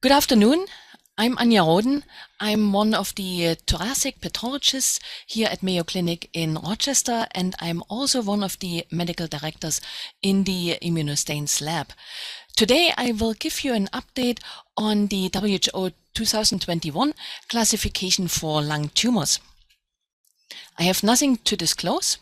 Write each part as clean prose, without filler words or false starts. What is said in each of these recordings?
Good afternoon. I'm Anja Roden. I'm one of the thoracic pathologists here at Mayo Clinic in Rochester, and I'm also one of the medical directors in the immunostains lab. Today, I will give you an update on the WHO 2021 classification for lung tumors. I have nothing to disclose.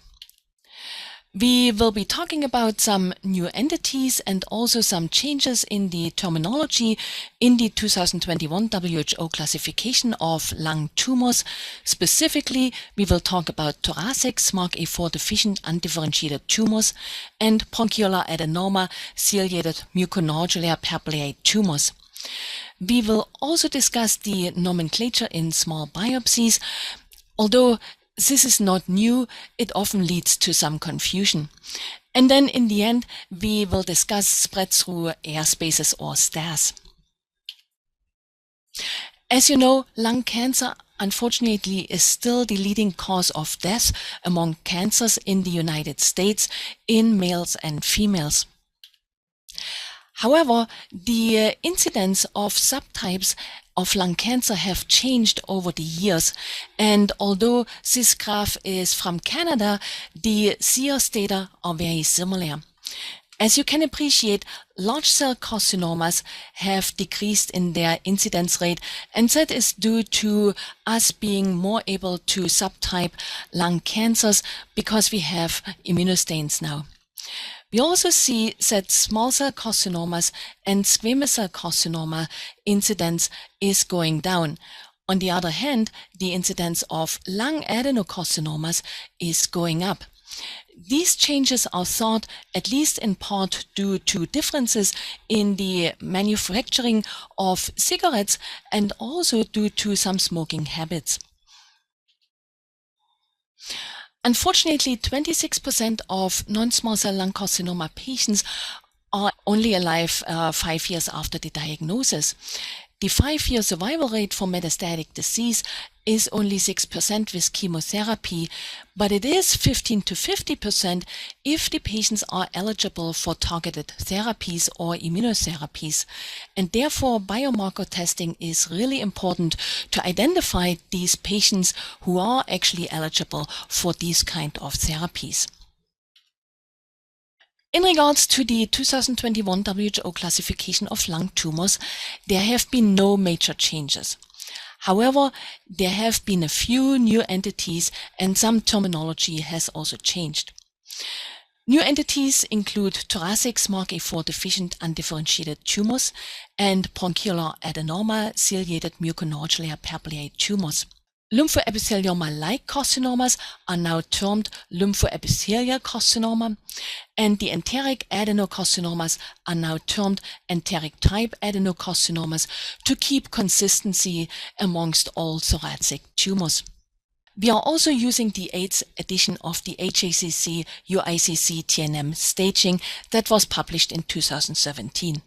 We will be talking about some new entities and also some changes in the terminology in the 2021 WHO classification of lung tumors. Specifically, we will talk about thoracic SMARCA4 deficient undifferentiated tumors and bronchial adenoma ciliated muconodular papillary tumors. We will also discuss the nomenclature in small biopsies. Although this is not new, it often leads to some confusion. And then in the end, we will discuss spread through air spaces or stairs. As you know, lung cancer unfortunately is still the leading cause of death among cancers in the United States in males and females. However, the incidence of subtypes of lung cancer have changed over the years, and although this graph is from Canada, the SEERS data are very similar. As you can appreciate, large cell carcinomas have decreased in their incidence rate, and that is due to us being more able to subtype lung cancers because we have immunostains now. We also see that small cell carcinomas and squamous cell carcinoma incidence is going down. On the other hand, the incidence of lung adenocarcinomas is going up. These changes are thought, at least in part, due to differences in the manufacturing of cigarettes and also due to some smoking habits. Unfortunately, 26% of non-small cell lung carcinoma patients are only alive 5 years after the diagnosis. The 5-year survival rate for metastatic disease is only 6% with chemotherapy, but it is 15 to 50% if the patients are eligible for targeted therapies or immunotherapies. And therefore, biomarker testing is really important to identify these patients who are actually eligible for these kind of therapies. In regards to the 2021 WHO classification of lung tumors, there have been no major changes. However, there have been a few new entities and some terminology has also changed. New entities include thoracic SMARCA4 deficient undifferentiated tumors and bronchial adenoma ciliated muconodular papillary tumors. Lymphoepithelioma-like carcinomas are now termed lymphoepithelial carcinoma, and the enteric adenocarcinomas are now termed enteric type adenocarcinomas to keep consistency amongst all thoracic tumors. We are also using the 8th edition of the HACC UICC TNM staging that was published in 2017.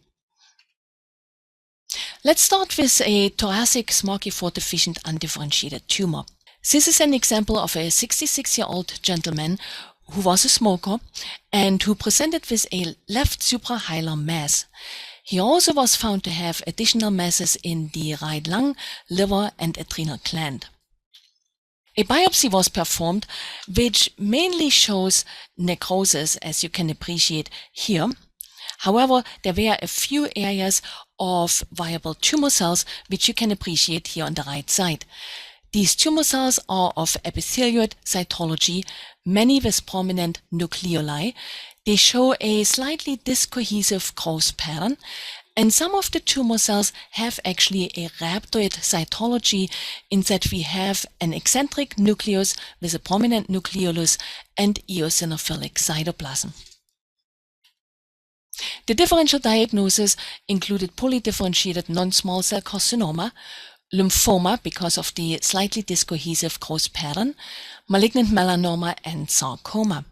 Let's start with a thoracic SMARCA4 deficient undifferentiated tumor. This is an example of a 66-year-old gentleman who was a smoker and who presented with a left suprahilar mass. He also was found to have additional masses in the right lung, liver, and adrenal gland. A biopsy was performed, which mainly shows necrosis, as you can appreciate here. However, there were a few areas of viable tumor cells, which you can appreciate here on the right side. These tumor cells are of epithelioid cytology, many with prominent nucleoli. They show a slightly discohesive growth pattern, and some of the tumor cells have actually a rhabdoid cytology in that we have an eccentric nucleus with a prominent nucleolus and eosinophilic cytoplasm. The differential diagnosis included polydifferentiated non-small cell carcinoma, lymphoma because of the slightly discohesive growth pattern, malignant melanoma, and sarcoma.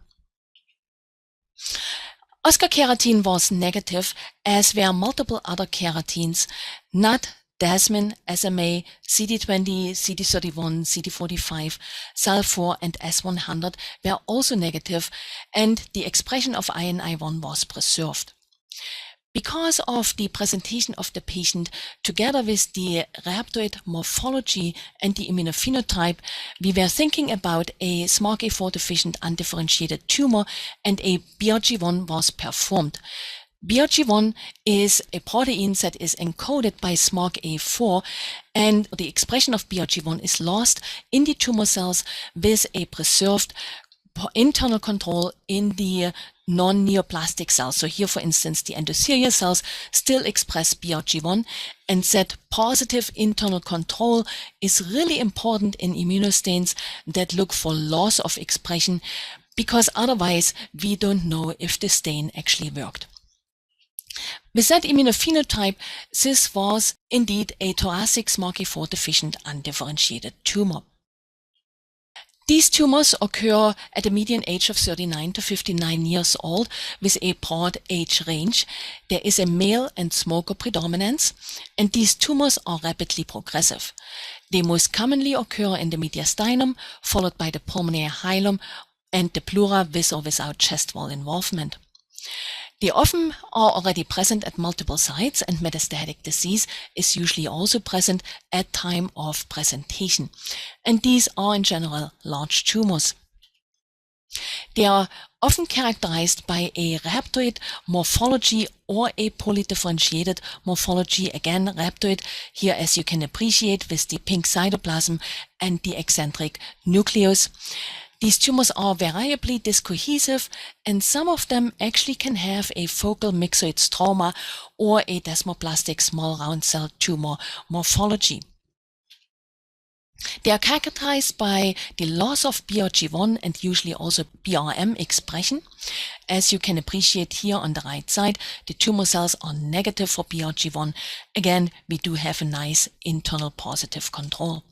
Oscar keratin was negative, as were multiple other keratins, NAT, Dasmin, SMA, CD20, CD31, CD45, SAL4, and S100 were also negative, and the expression of INI1 was preserved. Because of the presentation of the patient, together with the rhabdoid morphology and the immunophenotype, we were thinking about a SMARCA4 deficient undifferentiated tumor, and a BRG1 was performed. BRG1 is a protein that is encoded by SMARCA4, and the expression of BRG1 is lost in the tumor cells with a preserved internal control in the non-neoplastic cells. So here, for instance, the endothelial cells still express BRG1, and that positive internal control is really important in immunostains that look for loss of expression, because otherwise we don't know if the stain actually worked. With that immunophenotype, this was indeed a thoracic SMARCA4 deficient undifferentiated tumor. These tumors occur at a median age of 39 to 59 years old with a broad age range. There is a male and smoker predominance, and these tumors are rapidly progressive. They most commonly occur in the mediastinum, followed by the pulmonary hilum and the pleura with or without chest wall involvement. They often are already present at multiple sites, and metastatic disease is usually also present at time of presentation. And these are in general large tumors. They are often characterized by a rhabdoid morphology or a polydifferentiated morphology. Again, rhabdoid here, as you can appreciate, with the pink cytoplasm and the eccentric nucleus. These tumors are variably discohesive, and some of them actually can have a focal myxoid stroma or a desmoplastic small round cell tumor morphology. They are characterized by the loss of BRG1 and usually also BRM expression. As you can appreciate here on the right side, the tumor cells are negative for BRG1. Again, we do have a nice internal positive control.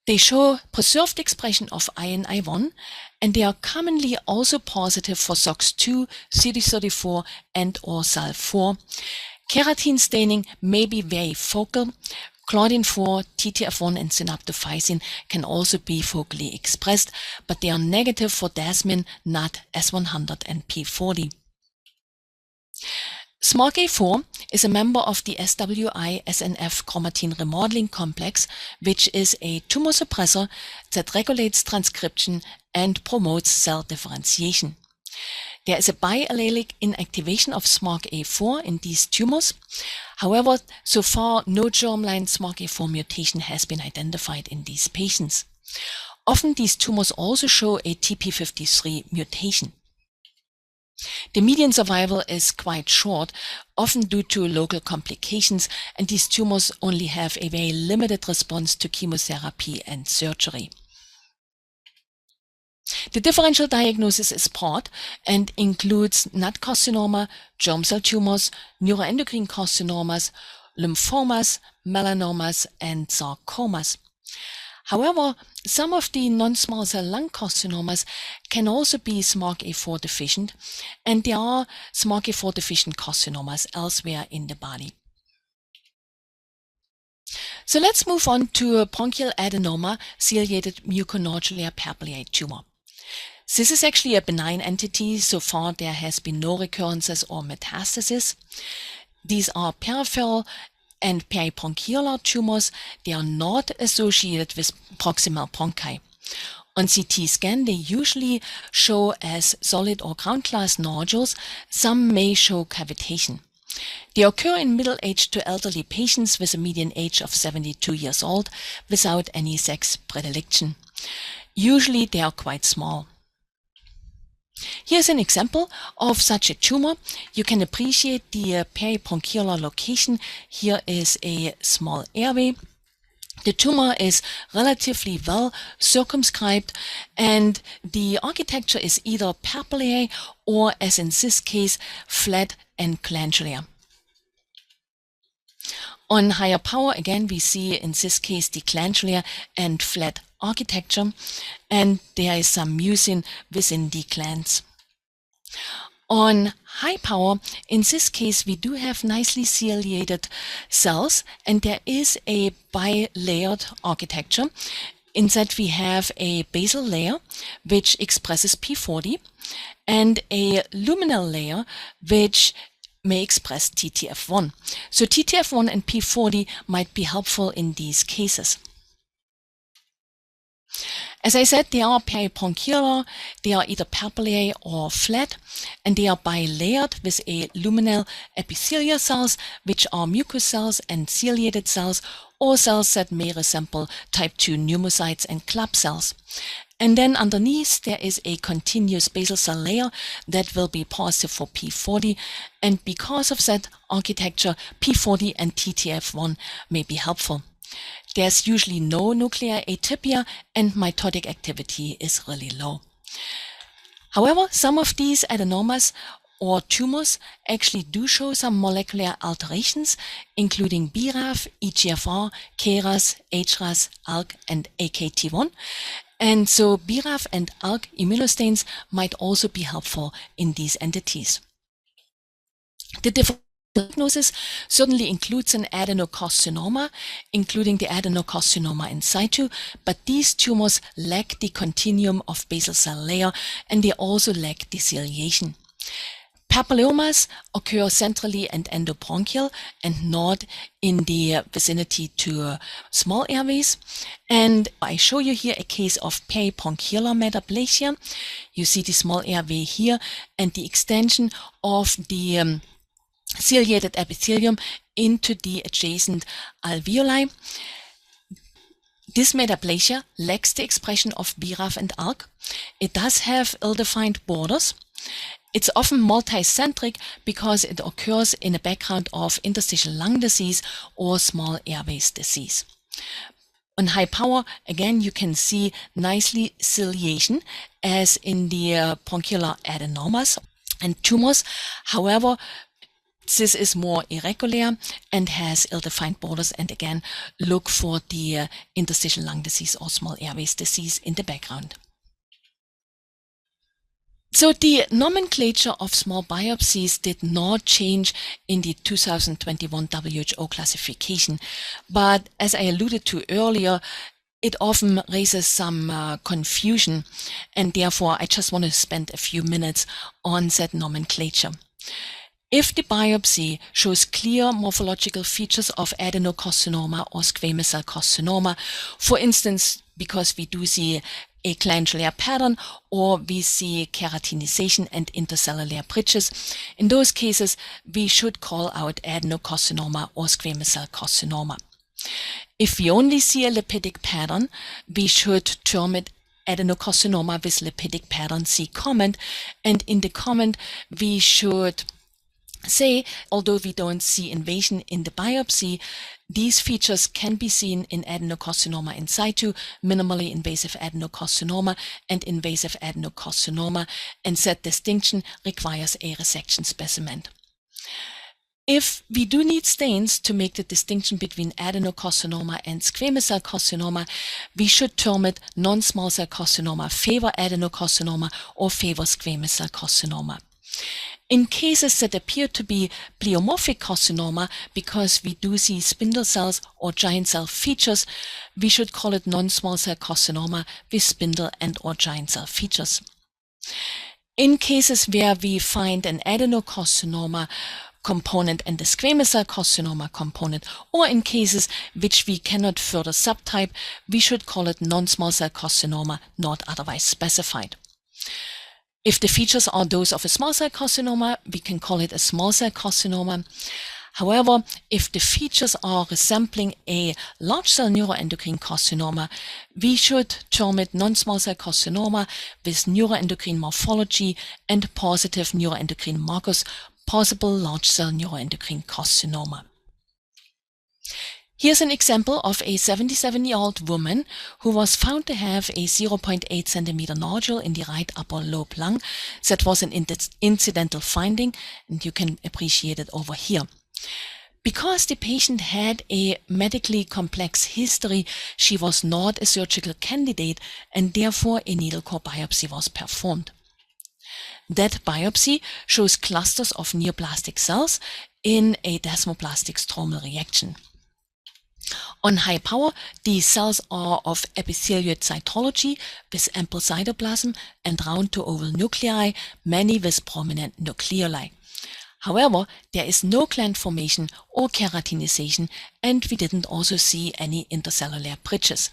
They show preserved expression of INI1, and they are commonly also positive for SOX2, CD34, and or SALL4. Keratin staining may be very focal. Claudin-4, TTF1, and synaptophysin can also be focally expressed, but they are negative for Dasmin, NAT, S100, and P40. SMARCA4 is a member of the SWI-SNF chromatin remodeling complex, which is a tumor suppressor that regulates transcription and promotes cell differentiation. There is a biallelic inactivation of SMARCA4 in these tumors. However, so far no germline SMARCA4 mutation has been identified in these patients. Often these tumors also show a TP53 mutation. The median survival is quite short, often due to local complications, and these tumors only have a very limited response to chemotherapy and surgery. The differential diagnosis is broad and includes NAT carcinoma, germ cell tumors, neuroendocrine carcinomas, lymphomas, melanomas, and sarcomas. However, some of the non-small cell lung carcinomas can also be SMARCA4 deficient, and there are SMARCA4 deficient carcinomas elsewhere in the body. So let's move on to a bronchial adenoma ciliated muconodular papillae tumor. This is actually a benign entity. So far there has been no recurrences or metastasis. These are peripheral and peribronchial tumors. They are not associated with proximal bronchi. On CT scan, they usually show as solid or ground glass nodules. Some may show cavitation. They occur in middle-aged to elderly patients with a median age of 72 years old without any sex predilection. Usually they are quite small. Here's an example of such a tumor. You can appreciate the peribronchial location. Here is a small airway. The tumor is relatively well circumscribed, and the architecture is either papillae or, as in this case, flat and glandular. On higher power, again, we see in this case the glandular and flat architecture, and there is some mucin within the glands. On high power, in this case, we do have nicely ciliated cells, and there is a bilayered architecture in that we have a basal layer which expresses P40 and a luminal layer which may express TTF1. So TTF1 and P40 might be helpful in these cases. As I said, they are peribronchial, they are either papillae or flat, and they are bilayered with a luminal epithelial cells, which are mucous cells and ciliated cells, or cells that may resemble type 2 pneumocytes and club cells. And then underneath there is a continuous basal cell layer that will be positive for P40, and because of that architecture, P40 and TTF1 may be helpful. There's usually no nuclear atypia and mitotic activity is really low. However, some of these adenomas or tumors actually do show some molecular alterations, including BRAF, EGFR, KRAS, HRAS, ALK, and AKT1. And so BRAF and ALK immunostains might also be helpful in these entities. The diagnosis certainly includes an adenocarcinoma, including the adenocarcinoma in situ, but these tumors lack the continuum of basal cell layer and they also lack deciliation. Papillomas occur centrally and endobronchial and not in the vicinity to small airways. And I show you here a case of peribronchial metaplasia. You see the small airway here and the extension of the ciliated epithelium into the adjacent alveoli. This metaplasia lacks the expression of BRAF and ALK. It does have ill-defined borders. It's often multicentric because it occurs in a background of interstitial lung disease or small airways disease. On high power, again, you can see nicely ciliation as in the bronchial adenomas and tumors. However, this is more irregular and has ill-defined borders, and again, look for the interstitial lung disease or small airways disease in the background. So the nomenclature of small biopsies did not change in the 2021 WHO classification, but as I alluded to earlier, it often raises some confusion, and therefore I just want to spend a few minutes on that nomenclature. If the biopsy shows clear morphological features of adenocarcinoma or squamous cell carcinoma, for instance, because we do see a glandular pattern or we see keratinization and intercellular bridges, in those cases we should call out adenocarcinoma or squamous cell carcinoma. If we only see a lipidic pattern, we should term it adenocarcinoma with lipidic pattern C comment, and in the comment we should say, although we don't see invasion in the biopsy, these features can be seen in adenocarcinoma in situ, minimally invasive adenocarcinoma, and invasive adenocarcinoma, and that distinction requires a resection specimen. If we do need stains to make the distinction between adenocarcinoma and squamous cell carcinoma, we should term it non-small cell carcinoma favor adenocarcinoma or favor squamous cell carcinoma. In cases that appear to be pleomorphic carcinoma, because we do see spindle cells or giant cell features, we should call it non-small cell carcinoma with spindle and or giant cell features. In cases where we find an adenocarcinoma component and the squamous cell carcinoma component, or in cases which we cannot further subtype, we should call it non-small cell carcinoma, not otherwise specified. If the features are those of a small cell carcinoma, we can call it a small cell carcinoma. However, if the features are resembling a large cell neuroendocrine carcinoma, we should term it non-small cell carcinoma with neuroendocrine morphology and positive neuroendocrine markers, possible large cell neuroendocrine carcinoma. Here's an example of a 77-year-old woman who was found to have a 0.8 centimeter nodule in the right upper lobe lung. That was an incidental finding, and you can appreciate it over here. Because the patient had a medically complex history, she was not a surgical candidate, and therefore a needle core biopsy was performed. That biopsy shows clusters of neoplastic cells in a desmoplastic stromal reaction. On high power, these cells are of epithelioid cytology with ample cytoplasm and round to oval nuclei, many with prominent nucleoli. However, there is no gland formation or keratinization, and we didn't also see any intercellular bridges.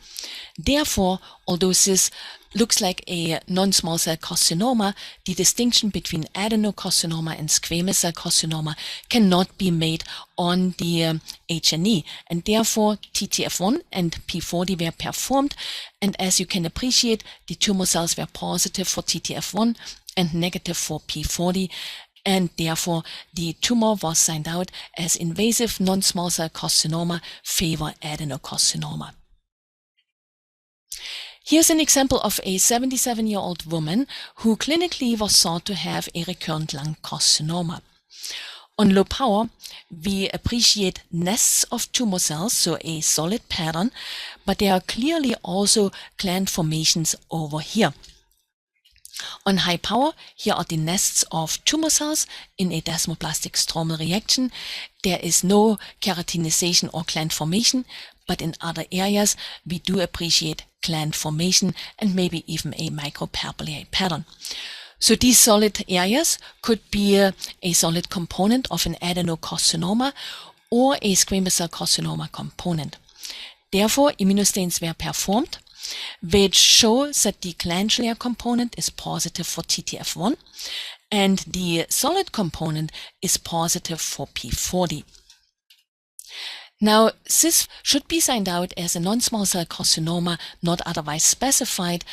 Therefore, although this looks like a non-small cell carcinoma, the distinction between adenocarcinoma and squamous cell carcinoma cannot be made on the H&E, and therefore TTF1 and P40 were performed, and as you can appreciate, the tumor cells were positive for TTF1 and negative for P40, and therefore the tumor was signed out as invasive non-small cell carcinoma favor adenocarcinoma. Here's an example of a 77-year-old woman who clinically was thought to have a recurrent lung carcinoma. On low power, we appreciate nests of tumor cells, so a solid pattern, but there are clearly also gland formations over here. On high power, here are the nests of tumor cells in a desmoplastic stromal reaction. There is no keratinization or gland formation, but in other areas we do appreciate gland formation and maybe even a micropapillary pattern. So these solid areas could be a solid component of an adenocarcinoma or a squamous cell carcinoma component. Therefore, immunostains were performed, which show that the glandular component is positive for TTF1 and the solid component is positive for P40. Now, this should be signed out as a non-small cell carcinoma not otherwise specified,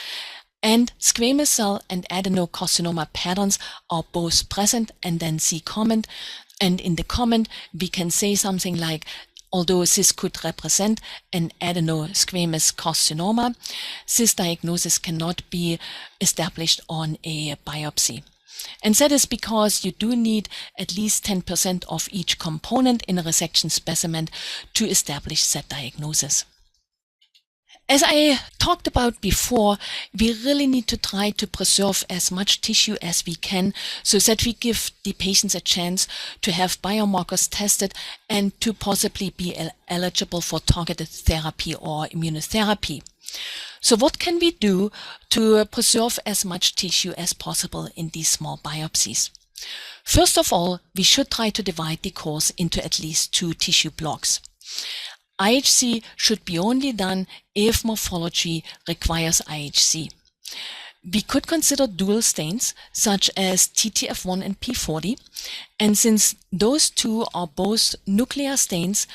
and squamous cell and adenocarcinoma patterns are both present, and then see comment. And in the comment, we can say something like, although this could represent an adenosquamous carcinoma, this diagnosis cannot be established on a biopsy. And that is because you do need at least 10% of each component in a resection specimen to establish that diagnosis. As I talked about before, we really need to try to preserve as much tissue as we can so that we give the patients a chance to have biomarkers tested and to possibly be eligible for targeted therapy or immunotherapy. So what can we do to preserve as much tissue as possible in these small biopsies? First of all, we should try to divide the course into at least 2 tissue blocks. IHC should be only done if morphology requires IHC. We could consider dual stains such as TTF1 and P40, and since those two are both nuclear stains,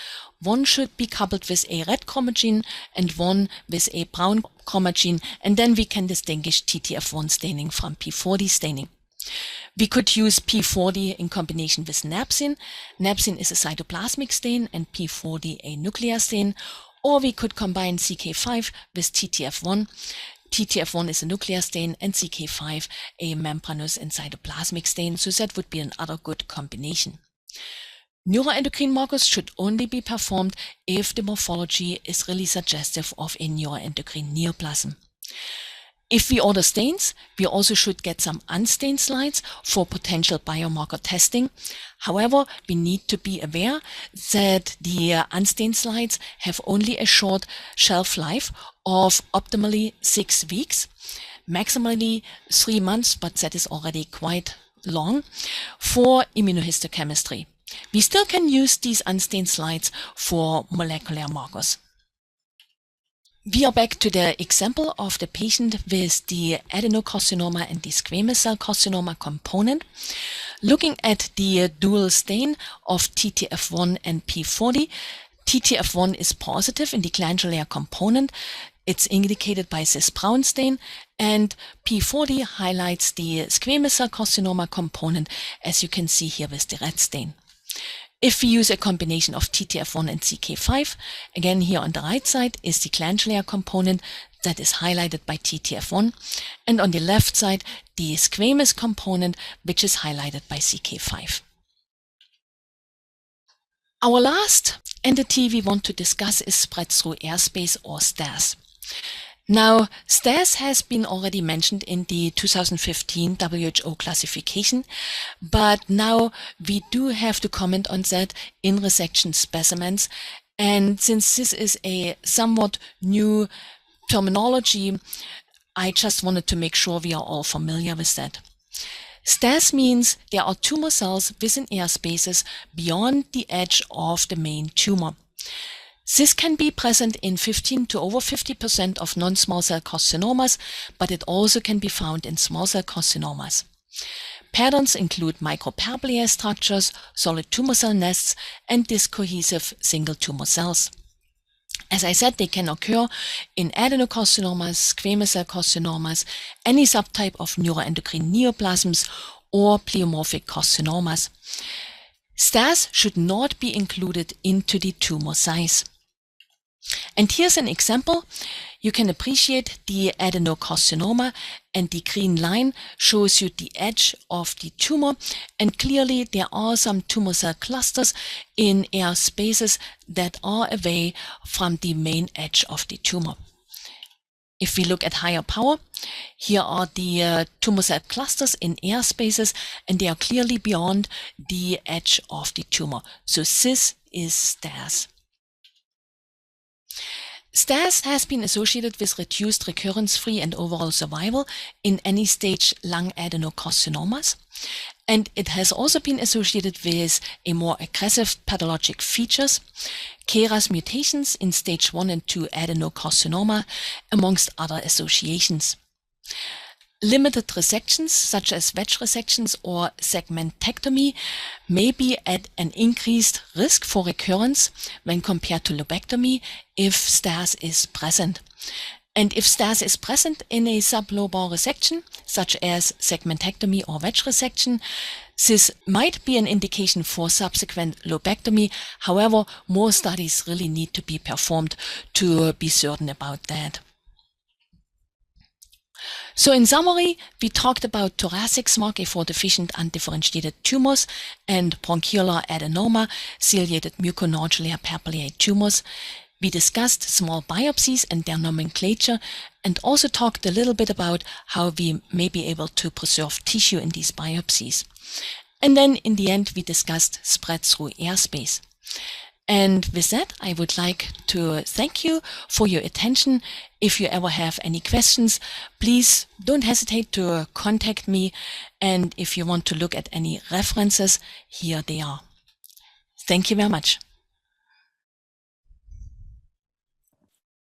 one should be coupled with a red chromogen and one with a brown chromogen, and then we can distinguish TTF1 staining from P40 staining. We could use P40 in combination with napsin. Napsin is a cytoplasmic stain and P40 a nuclear stain. Or we could combine CK5 with TTF1. TTF1 is a nuclear stain and CK5 a membranous and cytoplasmic stain, so that would be another good combination. Neuroendocrine markers should only be performed if the morphology is really suggestive of a neuroendocrine neoplasm. If we order stains, we also should get some unstained slides for potential biomarker testing. However, we need to be aware that the unstained slides have only a short shelf life of optimally 6 weeks, maximally 3 months, but that is already quite long for immunohistochemistry. We still can use these unstained slides for molecular markers. We are back to the example of the patient with the adenocarcinoma and the squamous cell carcinoma component. Looking at the dual stain of TTF1 and P40, TTF1 is positive in the glandular component. It's indicated by this brown stain, and P40 highlights the squamous cell carcinoma component, as you can see here with the red stain. If we use a combination of TTF1 and CK5, again here on the right side is the glandular component that is highlighted by TTF1, and on the left side the squamous component, which is highlighted by CK5. Our last entity we want to discuss is spread through airspace, or STAS. Now, STAS has been already mentioned in the 2015 WHO classification, but now we do have to comment on that in resection specimens. And since this is a somewhat new terminology, I just wanted to make sure we are all familiar with that. Stas means there are tumor cells within air spaces beyond the edge of the main tumor. This can be present in 15 to over 50% of non-small cell carcinomas, but it also can be found in small cell carcinomas. Patterns include micropergolae structures, solid tumor cell nests, and discohesive single tumor cells. As I said, they can occur in adenocarcinomas, squamous cell carcinomas, any subtype of neuroendocrine neoplasms, or pleomorphic carcinomas. Stas should not be included into the tumor size. And here's an example. You can appreciate the adenocarcinoma, and the green line shows you the edge of the tumor, and clearly there are some tumor cell clusters in air spaces that are away from the main edge of the tumor. If we look at higher power, here are the tumor cell clusters in air spaces, and they are clearly beyond the edge of the tumor. So this is Stas. Stas has been associated with reduced recurrence-free and overall survival in any stage lung adenocarcinomas, and it has also been associated with a more aggressive pathologic features, KRAS mutations in stage 1 and 2 adenocarcinoma, amongst other associations. Limited resections, such as wedge resections or segmentectomy, may be at an increased risk for recurrence when compared to lobectomy if Stas is present. And if Stas is present in a sublobar resection, such as segmentectomy or wedge resection, this might be an indication for subsequent lobectomy. However, more studies really need to be performed to be certain about that. So in summary, we talked about thoracic SMARCA4 deficient undifferentiated tumors and bronchiolar adenoma, ciliated muconodular papillary tumors. We discussed small biopsies and their nomenclature, and also talked a little bit about how we may be able to preserve tissue in these biopsies. And then in the end, we discussed spread through airspace. And with that, I would like to thank you for your attention. If you ever have any questions, please don't hesitate to contact me. And if you want to look at any references, here they are. Thank you very much.